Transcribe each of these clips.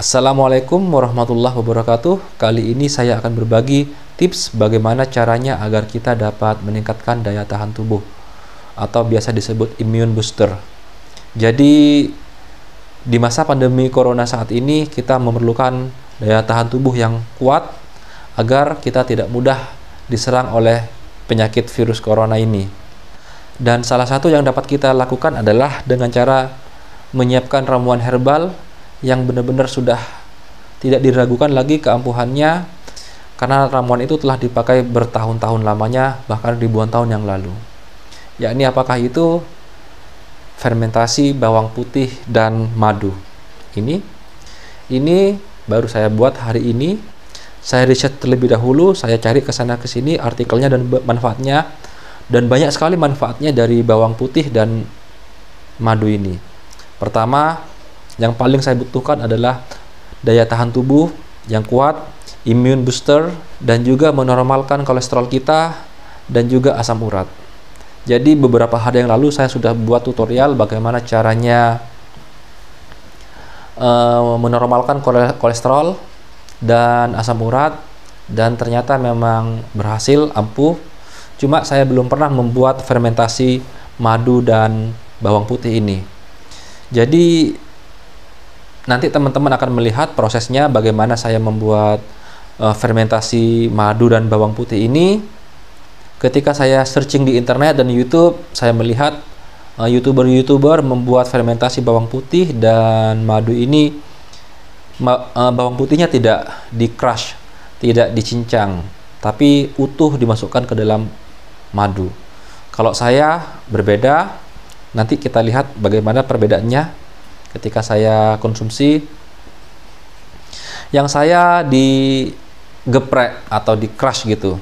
Assalamualaikum warahmatullahi wabarakatuh. Kali ini saya akan berbagi tips bagaimana caranya agar kita dapat meningkatkan daya tahan tubuh atau biasa disebut immune booster. Jadi di masa pandemi corona saat ini kita memerlukan daya tahan tubuh yang kuat agar kita tidak mudah diserang oleh penyakit virus corona ini. Dan salah satu yang dapat kita lakukan adalah dengan cara menyiapkan ramuan herbal yang benar-benar sudah tidak diragukan lagi keampuhannya, karena ramuan itu telah dipakai bertahun-tahun lamanya, bahkan ribuan tahun yang lalu. Yakni apakah itu? Fermentasi bawang putih dan madu. Ini baru saya buat hari ini. Saya riset terlebih dahulu, saya cari ke sana ke sini artikelnya dan manfaatnya, dan banyak sekali manfaatnya dari bawang putih dan madu ini. Pertama, yang paling saya butuhkan adalah daya tahan tubuh yang kuat, immune booster, dan juga menormalkan kolesterol kita dan juga asam urat. Jadi beberapa hari yang lalu saya sudah buat tutorial bagaimana caranya menormalkan kolesterol dan asam urat, dan ternyata memang berhasil, ampuh. Cuma saya belum pernah membuat fermentasi madu dan bawang putih ini. Jadi nanti teman-teman akan melihat prosesnya bagaimana saya membuat fermentasi madu dan bawang putih ini. Ketika saya searching di internet dan YouTube, saya melihat YouTuber membuat fermentasi bawang putih dan madu ini. Bawang putihnya tidak di crush, tidak dicincang, tapi utuh dimasukkan ke dalam madu. Kalau saya berbeda, nanti kita lihat bagaimana perbedaannya ketika saya konsumsi. Yang saya digeprek atau di crush gitu,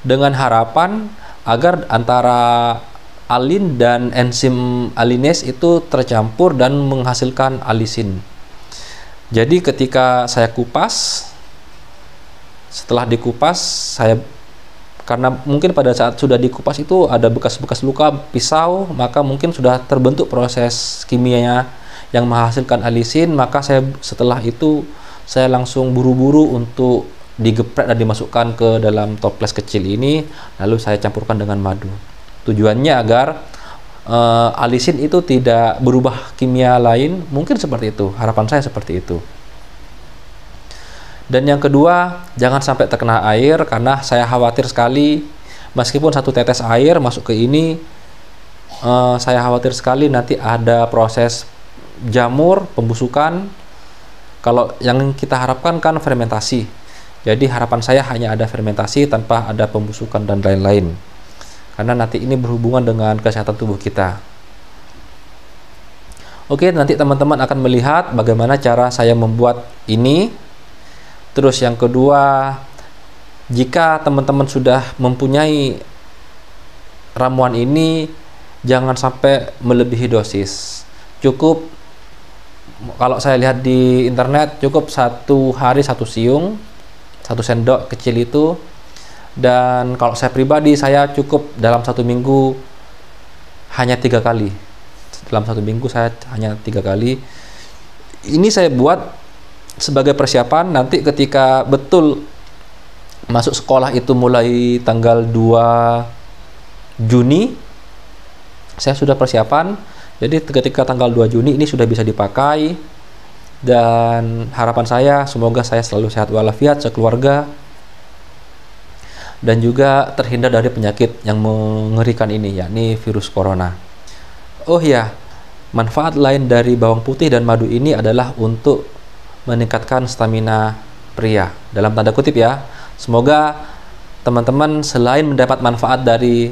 dengan harapan agar antara alin dan enzim alinase itu tercampur dan menghasilkan alisin. Jadi ketika saya kupas, setelah dikupas, karena mungkin pada saat sudah dikupas itu ada bekas-bekas luka pisau, maka mungkin sudah terbentuk proses kimianya yang menghasilkan alisin. Maka setelah itu saya langsung buru-buru untuk digeprek dan dimasukkan ke dalam toples kecil ini, lalu saya campurkan dengan madu. Tujuannya agar alisin itu tidak berubah kimia lain, mungkin seperti itu, harapan saya seperti itu. Dan yang kedua, jangan sampai terkena air, karena saya khawatir sekali meskipun satu tetes air masuk ke ini, saya khawatir sekali nanti ada proses jamur, pembusukan. Kalau yang kita harapkan kan fermentasi, jadi harapan saya hanya ada fermentasi tanpa ada pembusukan dan lain-lain, karena nanti ini berhubungan dengan kesehatan tubuh kita. Oke, nanti teman-teman akan melihat bagaimana cara saya membuat ini. Terus yang kedua, jika teman-teman sudah mempunyai ramuan ini, jangan sampai melebihi dosis. Cukup, kalau saya lihat di internet, cukup satu hari satu siung, 1 sendok kecil itu. Dan kalau saya pribadi, saya cukup dalam 1 minggu hanya 3 kali. Dalam 1 minggu saya hanya 3 kali. Ini saya buat sebagai persiapan nanti ketika betul masuk sekolah itu mulai tanggal 2 Juni, saya sudah persiapan. Jadi ketika tanggal 2 Juni ini sudah bisa dipakai, dan harapan saya semoga saya selalu sehat walafiat sekeluarga, dan juga terhindar dari penyakit yang mengerikan ini, yakni virus corona. Oh ya, manfaat lain dari bawang putih dan madu ini adalah untuk meningkatkan stamina pria, dalam tanda kutip ya. Semoga teman-teman selain mendapat manfaat dari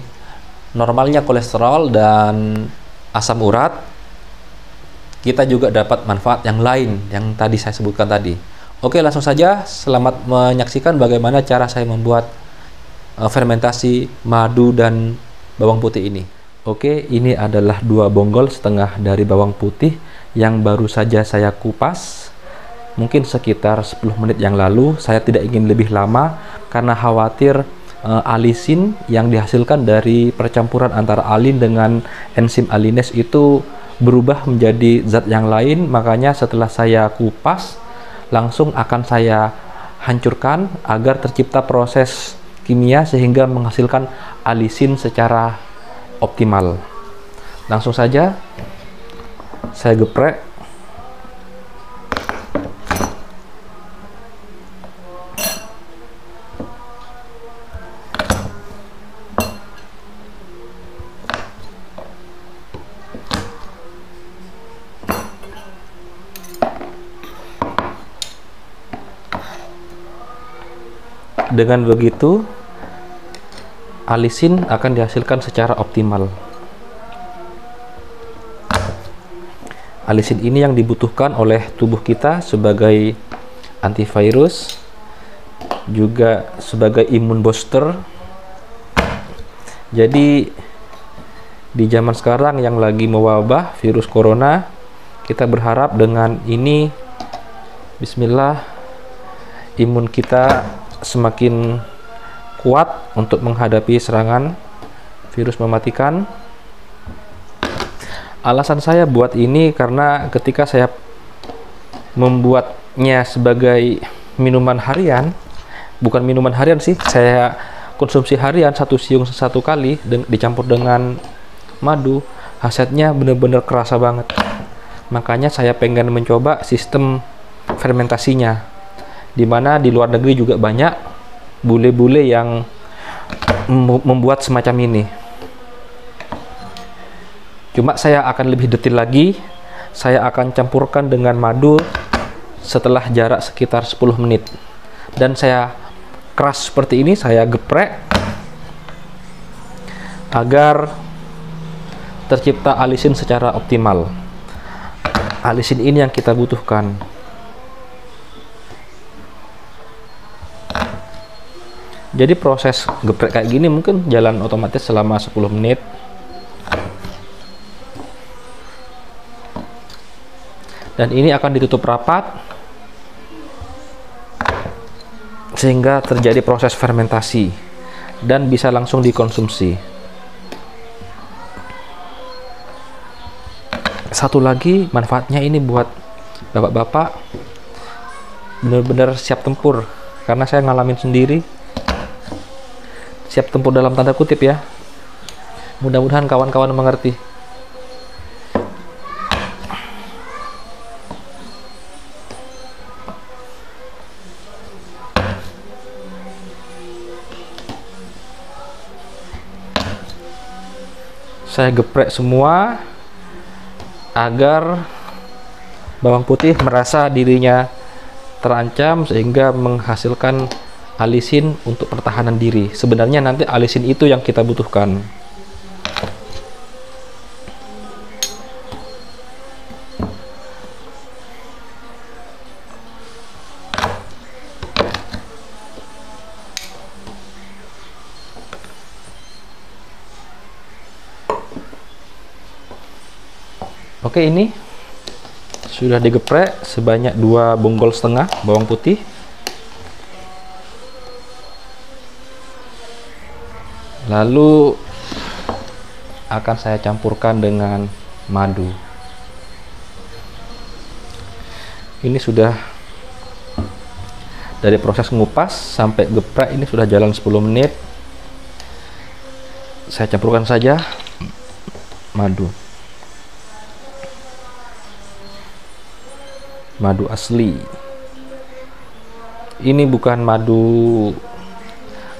normalnya kolesterol dan asam urat, kita juga dapat manfaat yang lain yang tadi saya sebutkan tadi. Oke, langsung saja selamat menyaksikan bagaimana cara saya membuat fermentasi madu dan bawang putih ini. Oke, ini adalah 2 bonggol setengah dari bawang putih yang baru saja saya kupas. Mungkin sekitar 10 menit yang lalu. Saya tidak ingin lebih lama karena khawatir alisin yang dihasilkan dari percampuran antara alin dengan enzim alinase itu berubah menjadi zat yang lain, makanya setelah saya kupas langsung akan saya hancurkan agar tercipta proses kimia sehingga menghasilkan alisin secara optimal. Langsung saja saya geprek. Dengan begitu, alisin akan dihasilkan secara optimal. Alisin ini yang dibutuhkan oleh tubuh kita sebagai antivirus, juga sebagai imun booster. Jadi di zaman sekarang yang lagi mewabah virus corona, kita berharap dengan ini, bismillah, imun kita semakin kuat untuk menghadapi serangan virus mematikan. Alasan saya buat ini karena ketika saya membuatnya sebagai minuman harian, bukan minuman harian sih, saya konsumsi harian 1 siung 1 kali dicampur dengan madu, hasilnya benar-benar kerasa banget. Makanya saya pengen mencoba sistem fermentasinya, dimana di luar negeri juga banyak bule-bule yang membuat semacam ini. Cuma saya akan lebih detail lagi. Saya akan campurkan dengan madu setelah jarak sekitar 10 menit. Dan saya keras seperti ini, saya geprek agar tercipta alisin secara optimal. Alisin ini yang kita butuhkan. Jadi proses geprek kayak gini mungkin jalan otomatis selama 10 menit. Dan ini akan ditutup rapat sehingga terjadi proses fermentasi dan bisa langsung dikonsumsi. Satu lagi manfaatnya ini buat bapak-bapak benar-benar siap tempur, karena saya ngalamin sendiri. Siap tempur dalam tanda kutip ya. Mudah-mudahan kawan-kawan mengerti. Saya geprek semua agar bawang putih merasa dirinya terancam sehingga menghasilkan alisin untuk pertahanan diri. Sebenarnya nanti alisin itu yang kita butuhkan. Oke, ini sudah digeprek sebanyak 2,5 bonggol bawang putih. Lalu akan saya campurkan dengan madu. Ini sudah dari proses ngupas sampai geprek ini sudah jalan 10 menit. Saya campurkan saja madu. Madu asli. Ini bukan madu,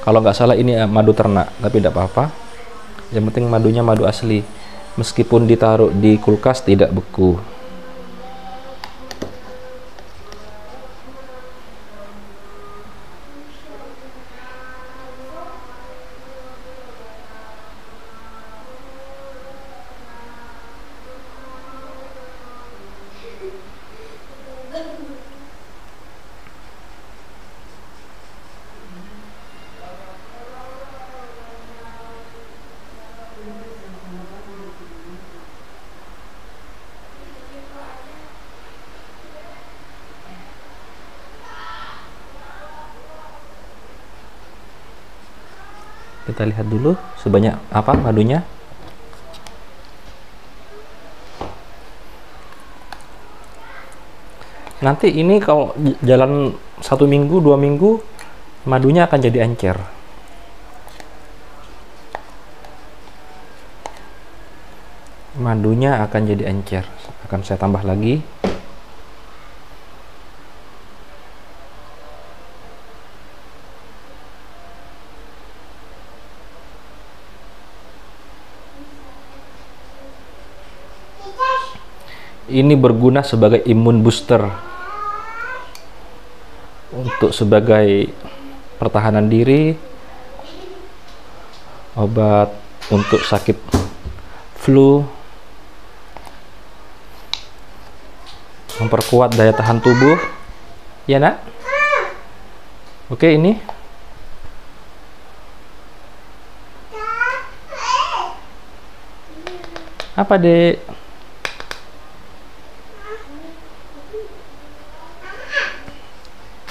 kalau nggak salah ini madu ternak, tapi tidak apa-apa. Yang penting madunya madu asli. Meskipun ditaruh di kulkas tidak beku. Kita lihat dulu sebanyak apa madunya. Nanti ini kalau jalan 1 minggu 2 minggu, madunya akan jadi encer. Madunya akan jadi encer. Akan saya tambah lagi. Ini berguna sebagai imun booster, untuk sebagai pertahanan diri, obat untuk sakit flu, memperkuat daya tahan tubuh. Ya nak? Oke, ini apa dek?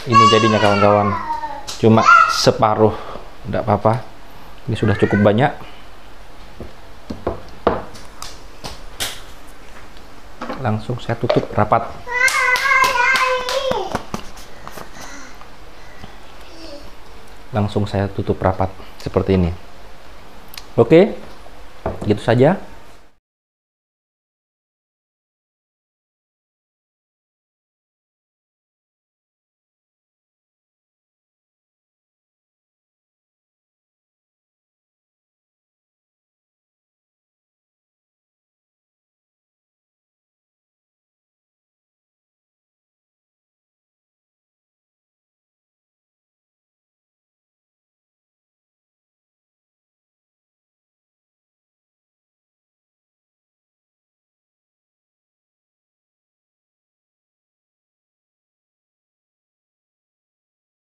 Ini jadinya kawan-kawan, cuma separuh, tidak apa-apa. Ini sudah cukup banyak. Langsung saya tutup rapat. Langsung saya tutup rapat seperti ini. Oke, gitu saja.